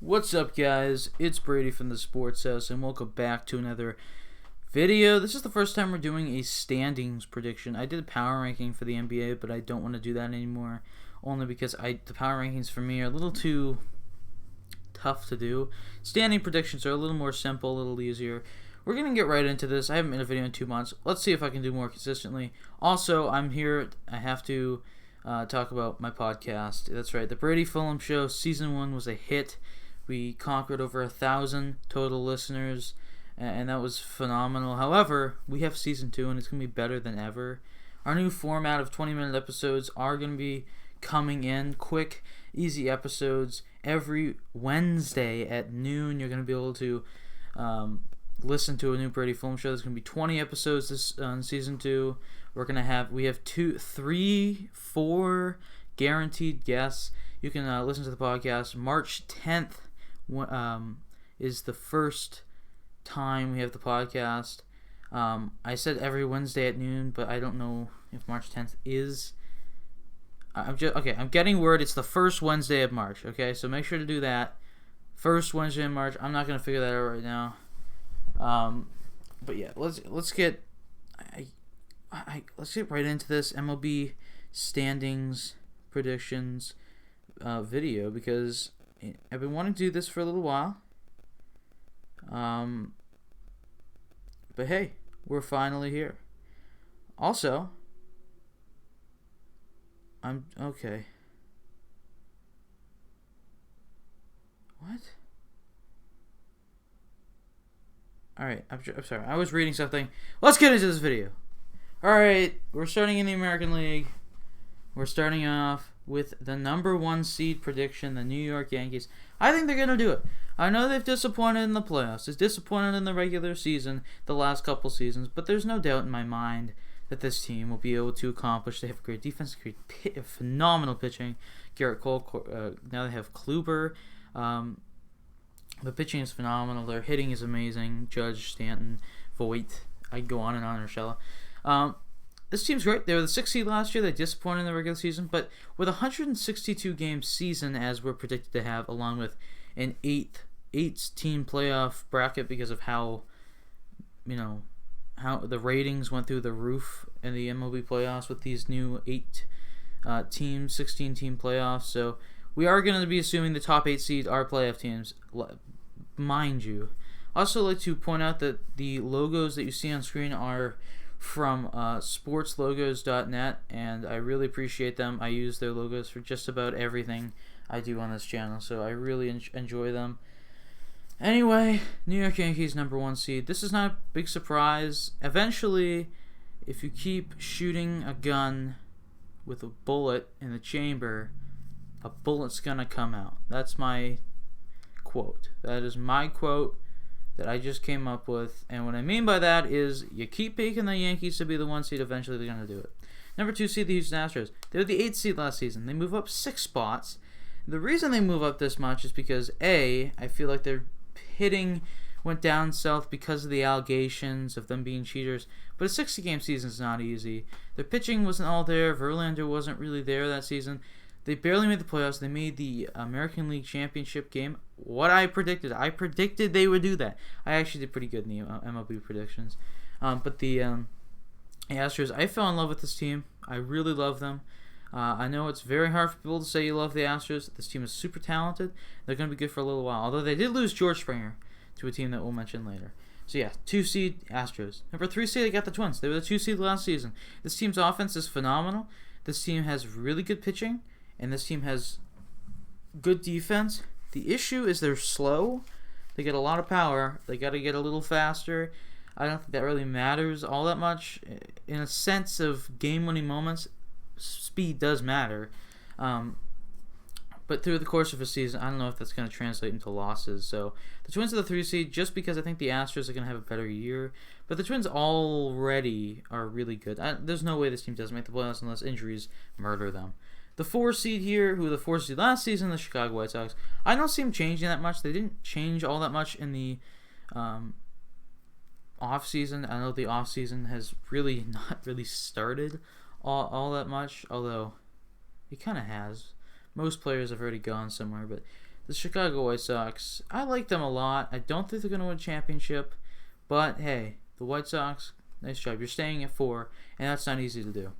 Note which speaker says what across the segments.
Speaker 1: What's up, guys? It's Brady from the Sports House, and welcome back to another video. This is the first time we're doing a standings prediction. I did a power ranking for the NBA, but I don't want to do that anymore, only because the power rankings for me are a little too tough to do. Standing predictions are a little more simple, a little easier. We're going to get right into this. I haven't made a video in 2 months. Let's see if I can do more consistently. Also, I'm here. I have to talk about my podcast. That's right. The Brady Fulham Show, Season 1 was a hit. We conquered over 1,000 total listeners, and that was phenomenal. However, we have Season 2, and it's going to be better than ever. Our new format of 20-minute episodes are going to be coming in. Quick, easy episodes. Every Wednesday at noon, you're going to be able to listen to a new Brady Fulham Show. There's going to be 20 episodes this Season 2. We have 2, 3, 4 guaranteed guests. You can listen to the podcast. March 10th is the first time we have the podcast. I said every Wednesday at noon, but I don't know if March 10th is. I'm getting word it's the first Wednesday of March. Okay, so make sure to do that. First Wednesday in March. I'm not gonna figure that out right now. But yeah, let's get right into this MLB Standings Predictions video, because I've been wanting to do this for a little while. But hey, we're finally here. Also, I'm okay. What? Alright, I'm sorry. I was reading something. Let's get into this video. Alright, we're starting in the American League. We're starting off with the number 1 seed prediction, the New York Yankees. I think they're going to do it. I know they've disappointed in the playoffs. They've disappointed in the regular season the last couple seasons, but there's no doubt in my mind that this team will be able to accomplish. They have great defense, phenomenal pitching. Garrett Cole, now they have Kluber. The pitching is phenomenal. Their hitting is amazing. Judge, Stanton, Voit. I can go on and on, Urshela. This team's great. They were the 6th seed last year. They disappointed in the regular season, but with a 162-game season, as we're predicted to have, along with an 8-team playoff bracket because of how the ratings went through the roof in the MLB playoffs with these new 16-team playoffs. So we are going to be assuming the top 8 seeds are playoff teams, mind you. I also like to point out that the logos that you see on screen are from sportslogos.net, and I really appreciate them. I use their logos for just about everything I do on this channel, so I really enjoy them. Anyway, New York Yankees number 1 seed. This is not a big surprise. Eventually, if you keep shooting a gun with a bullet in the chamber, a bullet's gonna come out. That's my quote. That is my quote that I just came up with, and what I mean by that is you keep picking the Yankees to be the 1 seed, eventually they're going to do it. Number 2 seed, the Houston Astros. They were the 8th seed last season. They move up 6 spots. The reason they move up this much is because, A, I feel like their hitting went down south because of the allegations of them being cheaters, but a 60-game season is not easy. Their pitching wasn't all there. Verlander wasn't really there that season. They barely made the playoffs. They made the American League Championship game. What I predicted they would do that. I actually did pretty good in the MLB predictions. But the Astros, I fell in love with this team. I really love them. I know it's very hard for people to say you love the Astros. This team is super talented. They're going to be good for a little while. Although they did lose George Springer to a team that we'll mention later. So yeah, 2 seed Astros. Number 3 seed, they got the Twins. They were the 2 seed last season. This team's offense is phenomenal. This team has really good pitching. And this team has good defense. The issue is they're slow. They get a lot of power. They got to get a little faster. I don't think that really matters all that much. In a sense of game-winning moments, speed does matter. But through the course of a season, I don't know if that's going to translate into losses. So the Twins are the 3 seed just because I think the Astros are going to have a better year. But the Twins already are really good. There's no way this team doesn't make the playoffs unless injuries murder them. The 4 seed here, who were the 4 seed last season, the Chicago White Sox. I don't see them changing that much. They didn't change all that much in the off season. I know the off season has really not really started all that much, although it kind of has. Most players have already gone somewhere, but the Chicago White Sox, I like them a lot. I don't think they're going to win a championship, but hey, the White Sox, nice job. You're staying at 4, and that's not easy to do.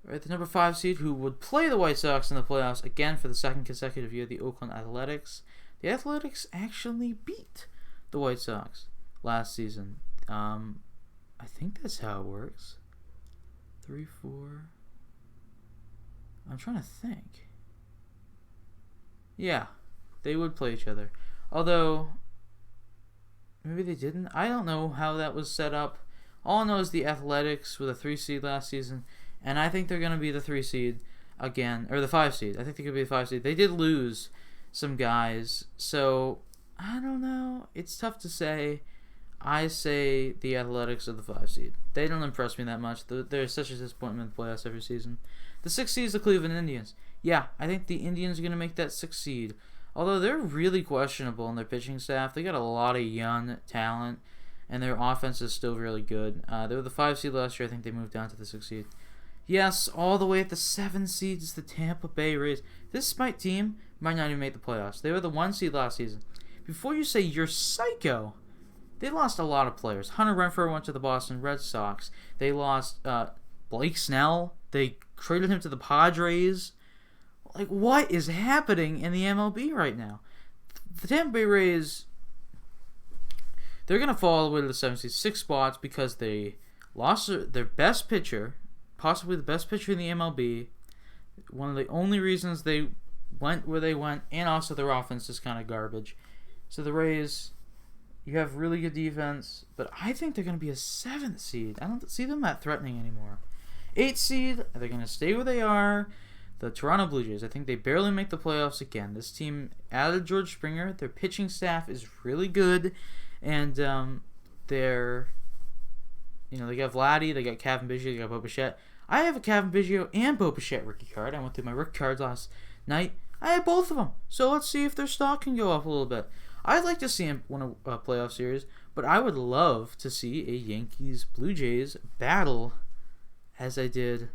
Speaker 1: All right, the number 5 seed, who would play the White Sox in the playoffs again for the second consecutive year, the Oakland Athletics. The Athletics actually beat the White Sox last season. I think that's how it works. 3, 4. I'm trying to think. Yeah, they would play each other. Although, maybe they didn't. I don't know how that was set up. All I know is the Athletics were the 3 seed last season, and I think they're going to be the 3 seed again, or the 5 seed. I think they could be the 5 seed. They did lose some guys, so I don't know. It's tough to say. I say the Athletics are the 5 seed. They don't impress me that much. They're such a disappointment in the playoffs every season. The 6 seed is the Cleveland Indians. Yeah, I think the Indians are going to make that 6 seed. Although they're really questionable in their pitching staff. They got a lot of young talent, and their offense is still really good. They were the 5 seed last year. I think they moved down to the 6 seed. Yes, all the way at the 7 seed is the Tampa Bay Rays. This team might not even make the playoffs. They were the 1 seed last season. Before you say you're psycho, they lost a lot of players. Hunter Renfroe went to the Boston Red Sox. They lost Blake Snell. They traded him to the Padres. Like, what is happening in the MLB right now? The Tampa Bay Rays, they're going to fall all the way to the 7th seed, 6 spots, because they lost their best pitcher, possibly the best pitcher in the MLB. One of the only reasons they went where they went, and also their offense is kind of garbage. So the Rays, you have really good defense, but I think they're going to be a 7th seed. I don't see them that threatening anymore. 8th seed, they're going to stay where they are. The Toronto Blue Jays, I think they barely make the playoffs again. This team added George Springer. Their pitching staff is really good, and they're, they got Vladdy, they got Kevin Biggio, they got Bo Bichette. I have a Kevin Biggio and Bo Bichette rookie card. I went through my rookie cards last night. I have both of them, so let's see if their stock can go up a little bit. I'd like to see him win a playoff series, but I would love to see a Yankees-Blue Jays battle as I did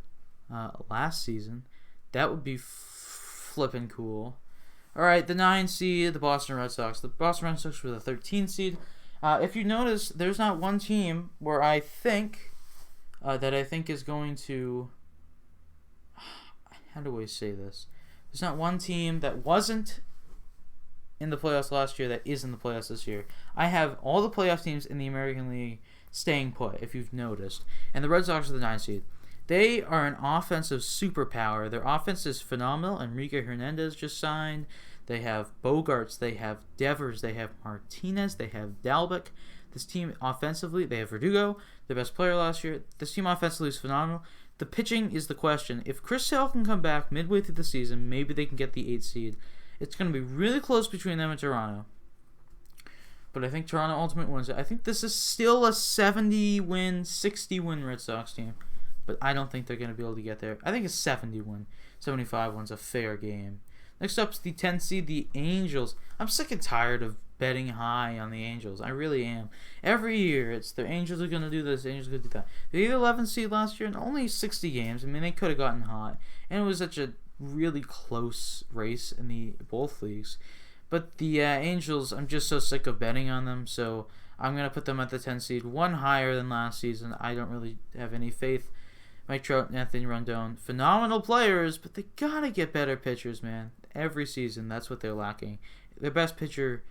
Speaker 1: last season. That would be flippin' cool. All right, the 9 seed, the Boston Red Sox. The Boston Red Sox were the 13 seed. If you notice, there's not one team where I think is going to. How do I say this? There's not one team that wasn't in the playoffs last year that is in the playoffs this year. I have all the playoff teams in the American League staying put, if you've noticed. And the Red Sox are the 9 seed. They are an offensive superpower. Their offense is phenomenal. Enrique Hernandez just signed. They have Bogarts. They have Devers. They have Martinez. They have Dalbec. This team offensively, they have Verdugo, the best player last year. This team offensively is phenomenal. The pitching is the question. If Chris Sale can come back midway through the season, maybe they can get the 8th seed. It's going to be really close between them and Toronto. But I think Toronto ultimately wins it. I think this is still a 70-win, 60-win Red Sox team. But I don't think they're going to be able to get there. I think a 70-win, 75-win's a fair game. Next up is the 10th seed, the Angels. I'm sick and tired of betting high on the Angels. I really am. Every year, it's the Angels are going to do this, the Angels are going to do that. They were the 11th seed last year in only 60 games. I mean, they could have gotten hot. And it was such a really close race in the both leagues. But the Angels, I'm just so sick of betting on them, so I'm going to put them at the 10th seed, one higher than last season. I don't really have any faith. Mike Trout and Anthony Rendon, phenomenal players, but they gotta get better pitchers, man. Every season, that's what they're lacking. Their best pitcher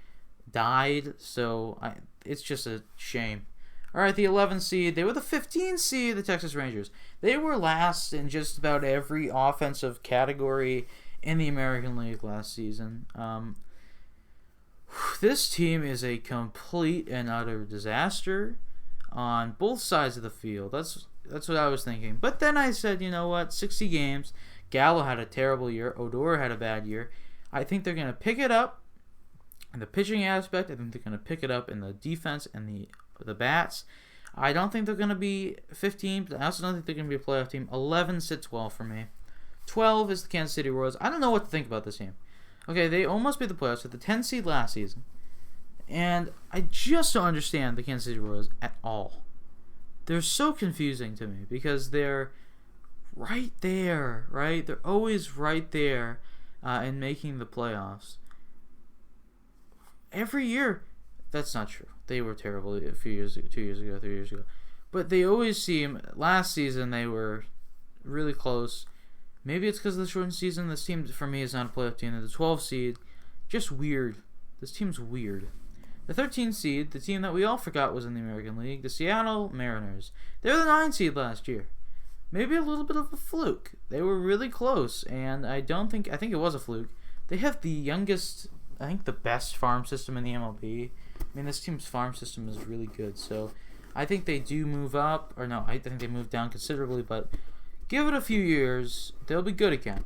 Speaker 1: died, so it's just a shame. All right, the 11th seed, they were the 15th seed, the Texas Rangers. They were last in just about every offensive category in the American League last season. This team is a complete and utter disaster on both sides of the field. That's what I was thinking. But then I said, you know what? 60 games. Gallo had a terrible year. Odor had a bad year. I think they're going to pick it up in the pitching aspect. I think they're going to pick it up in the defense and the bats. I don't think they're going to be 15, but I also don't think they're going to be a playoff team. 11 sit 12 for me. 12 is the Kansas City Royals. I don't know what to think about this team. Okay, they almost beat the playoffs with the 10 seed last season. And I just don't understand the Kansas City Royals at all. They're so confusing to me because they're right there, right? They're always right there. and making the playoffs. Every year, that's not true. They were terrible a few years ago, 2 years ago, 3 years ago. But they always seem, last season they were really close. Maybe it's because of the shortened season. This team, for me, is not a playoff team. They're the 12 seed. Just weird. This team's weird. The 13 seed, the team that we all forgot was in the American League, the Seattle Mariners. They were the 9 seed last year. Maybe a little bit of a fluke. They were really close, and I think it was a fluke. They have the youngest, I think the best farm system in the MLB. I mean, this team's farm system is really good, so I think they do move up, or no, I think they move down considerably, but give it a few years, they'll be good again.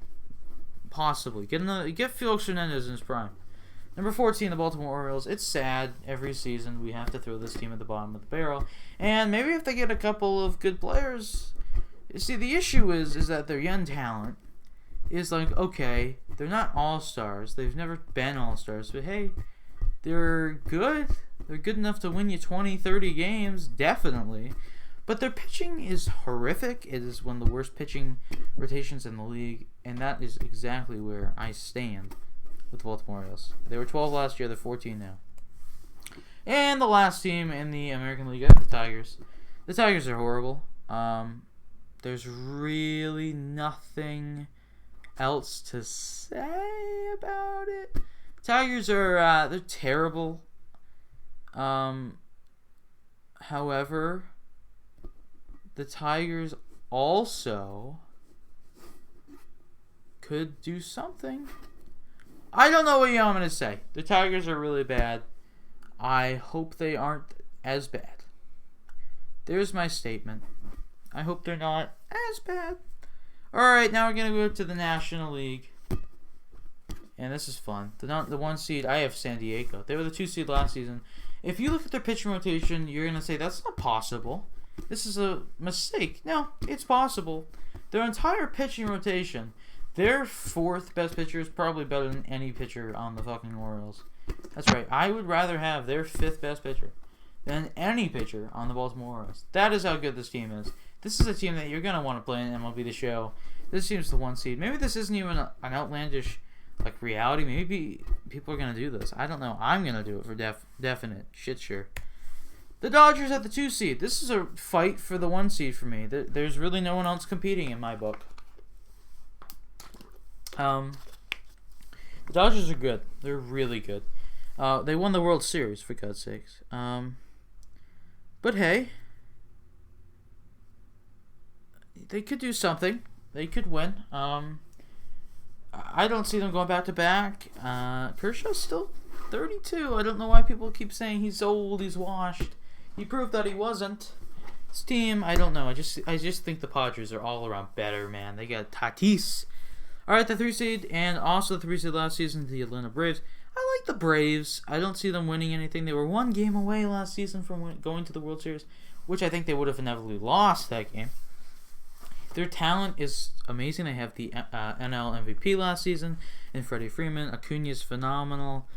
Speaker 1: Possibly. Get Felix Hernandez in his prime. Number 14, the Baltimore Orioles. It's sad. Every season we have to throw this team at the bottom of the barrel. And maybe if they get a couple of good players. You see, the issue is that their young talent is like, okay, they're not all-stars. They've never been all-stars. But hey, they're good. They're good enough to win you 20, 30 games, definitely. But their pitching is horrific. It is one of the worst pitching rotations in the league. And that is exactly where I stand with the Baltimore Orioles. They were 12 last year. They're 14 now. And the last team in the American League, the Tigers. The Tigers are horrible. There's really nothing else to say about it. Tigers are they're terrible. However, the Tigers also could do something. I don't know what you want me to say. The Tigers are really bad. I hope they aren't as bad. There's my statement. I hope they're not as bad. Alright, now we're going to go to the National League. And this is fun. The 1 seed, I have San Diego. They were the 2 seed last season. If you look at their pitching rotation, you're going to say, that's not possible. This is a mistake. No, it's possible. Their entire pitching rotation, their 4th best pitcher is probably better than any pitcher on the fucking Orioles. That's right. I would rather have their 5th best pitcher than any pitcher on the Baltimore Orioles. That is how good this team is. This is a team that you're going to want to play in MLB The Show. This team's the 1 seed. Maybe this isn't even an outlandish reality. Maybe people are going to do this. I don't know. I'm going to do it for definite. Shit sure. The Dodgers at the 2 seed. This is a fight for the 1 seed for me. There's really no one else competing in my book. The Dodgers are good. They're really good. They won the World Series, for God's sakes. But hey, they could do something. They could win. I don't see them going back to back. Kershaw's still 32. I don't know why people keep saying he's old, he's washed. He proved that he wasn't. This team, I don't know. I just think the Padres are all around better, man. They got Tatis. All right, the 3 seed, and also the 3 seed last season, the Atlanta Braves. I like the Braves. I don't see them winning anything. They were 1 game away last season from going to the World Series, which I think they would have inevitably lost that game. Their talent is amazing. They have the NL MVP last season in Freddie Freeman. Acuna is phenomenal.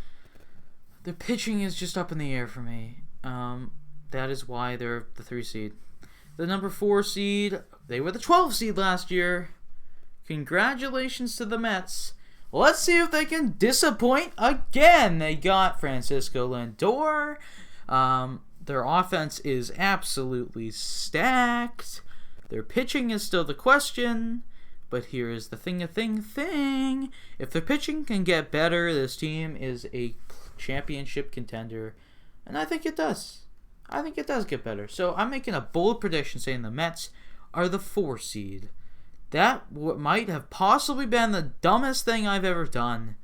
Speaker 1: Their pitching is just up in the air for me. That is why they're the 3 seed. The number 4 seed, they were the 12 seed last year. Congratulations to the Mets. Let's see if they can disappoint again. They got Francisco Lindor. Their offense is absolutely stacked. Their pitching is still the question. But here is the thing. If their pitching can get better, this team is a championship contender. And I think it does. I think it does get better. So I'm making a bold prediction saying the Mets are the 4 seed. That might have possibly been the dumbest thing I've ever done,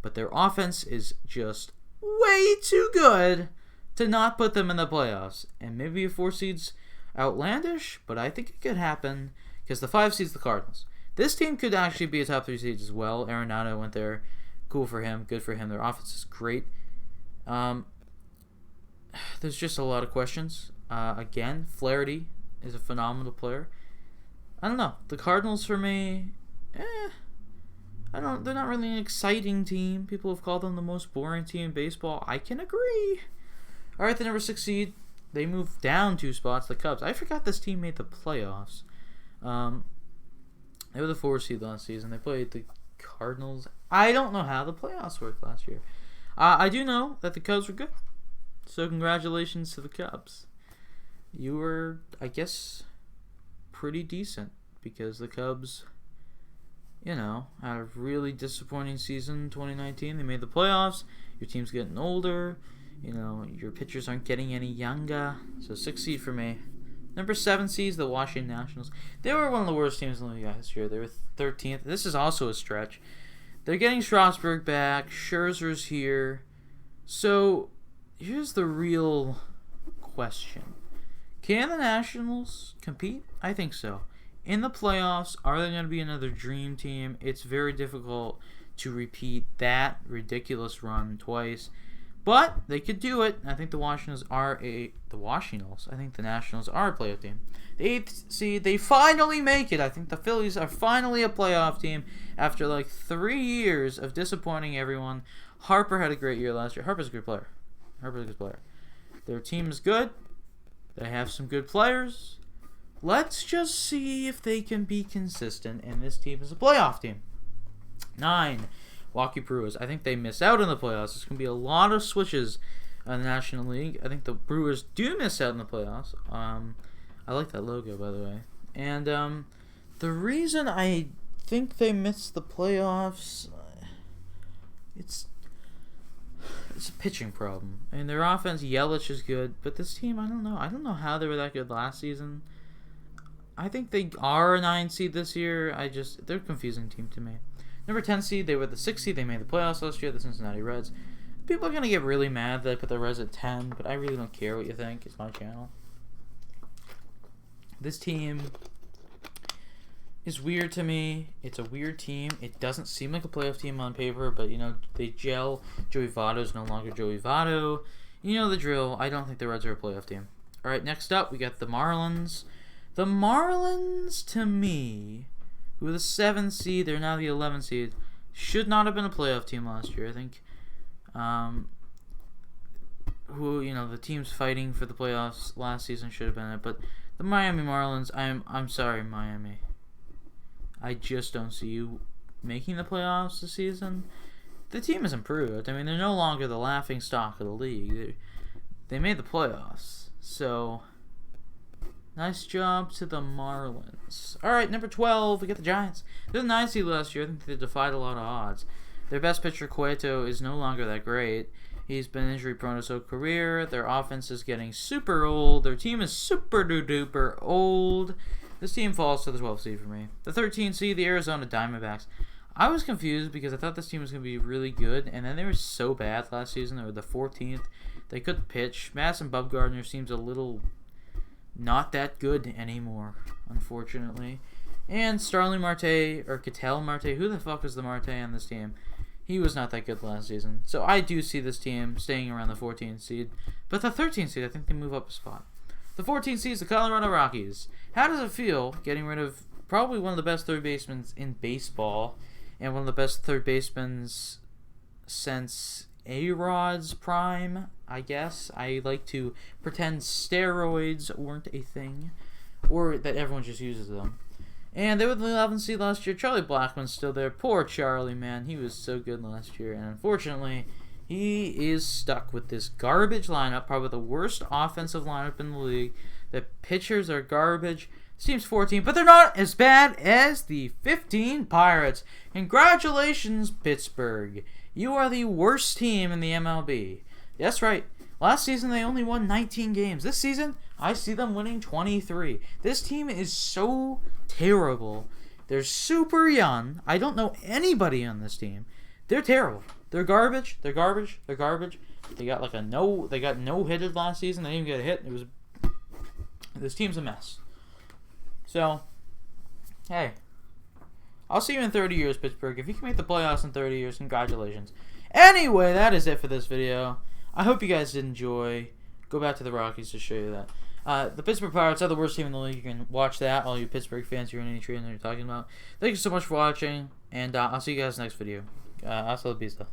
Speaker 1: but their offense is just way too good to not put them in the playoffs. And maybe a 4 seed's outlandish, but I think it could happen because the 5 seed's the Cardinals. This team could actually be a top 3 seed as well. Arenado went there. Cool for him. Good for him. Their offense is great. There's just a lot of questions. Again, Flaherty is a phenomenal player. I don't know. The Cardinals for me, they're not really an exciting team. People have called them the most boring team in baseball. I can agree. All right, the number 6 seed, they moved down 2 spots, the Cubs. I forgot this team made the playoffs. They were the 4 seed last season. They played the Cardinals. I don't know how the playoffs worked last year. I do know that the Cubs were good. So congratulations to the Cubs. You were, I guess, pretty decent because the Cubs, had a really disappointing season in 2019. They made the playoffs. Your team's getting older. Your pitchers aren't getting any younger. So 6 seed for me. Number 7 seed, the Washington Nationals. They were one of the worst teams in the league last year. They were 13th. This is also a stretch. They're getting Strasburg back. Scherzer's here. So here's the real question. Can the Nationals compete? I think so. In the playoffs, are they going to be another dream team? It's very difficult to repeat that ridiculous run twice. But they could do it. I think the Nationals are a playoff team. The 8th seed, they finally make it. I think the Phillies are finally a playoff team after like 3 years of disappointing everyone. Harper had a great year last year. Harper's a good player. Their team is good. They have some good players. Let's just see if they can be consistent, and this team is a playoff team. 9. Milwaukee Brewers. I think they miss out in the playoffs. There's going to be a lot of switches in the National League. I think the Brewers do miss out in the playoffs. I like that logo, by the way. And the reason I think they missed the playoffs, it's a pitching problem. And their offense, Yelich is good, but this team, I don't know. I don't know how they were that good last season. I think they are a 9 seed this year. They're a confusing team to me. Number 10 seed, they were the 6th seed. They made the playoffs last year, the Cincinnati Reds. People are going to get really mad that I put the Reds at 10, but I really don't care what you think. It's my channel. This team is weird to me. It's a weird team. It doesn't seem like a playoff team on paper, but, they gel. Joey Votto's no longer Joey Votto. You know the drill. I don't think the Reds are a playoff team. All right, next up, we got the Marlins. The Marlins, to me, who were the 7th seed, they're now the 11th seed, should not have been a playoff team last year. I think the teams fighting for the playoffs last season should have been it. But the Miami Marlins, I'm sorry, Miami. I just don't see you making the playoffs this season. The team has improved. I mean, they're no longer the laughing stock of the league. They made the playoffs. So nice job to the Marlins. All right, number 12, we got the Giants. They're the 9th seed last year. I think they defied a lot of odds. Their best pitcher, Cueto, is no longer that great. He's been injury-prone his whole career. Their offense is getting super old. Their team is super-duper old. This team falls to the 12th seed for me. The 13th seed, the Arizona Diamondbacks. I was confused because I thought this team was going to be really good, and then they were so bad last season. They were the 14th. They couldn't pitch. Madison Bumgarner seems a little not that good anymore, unfortunately. And Starling Marte, or Ketel Marte, who the fuck is the Marte on this team? He was not that good last season. So I do see this team staying around the 14th seed. But the 13th seed, I think they move up a spot. The 14th seed is the Colorado Rockies. How does it feel getting rid of probably one of the best third basemen in baseball and one of the best third basemen since A-Rod's prime, I guess? I like to pretend steroids weren't a thing, or that everyone just uses them. And they were the 11th seed last year. Charlie Blackmon's still there. Poor Charlie, man. He was so good last year. And unfortunately, he is stuck with this garbage lineup. Probably the worst offensive lineup in the league. The pitchers are garbage. This team's 14, but they're not as bad as the 15 Pirates. Congratulations, Pittsburgh. You are the worst team in the MLB. That's right. Last season, they only won 19 games. This season, I see them winning 23. This team is so terrible. They're super young. I don't know anybody on this team. They're terrible. They're garbage. They're garbage. They're garbage. They got no-hitted last season. They didn't even get a hit. This team's a mess. So, hey, I'll see you in 30 years, Pittsburgh. If you can make the playoffs in 30 years, congratulations. Anyway, that is it for this video. I hope you guys did enjoy. Go back to the Rockies to show you that. The Pittsburgh Pirates are the worst team in the league. You can watch that. All you Pittsburgh fans, you're in any tree and you're talking about. Thank you so much for watching, and I'll see you guys next video. Hasta la vista.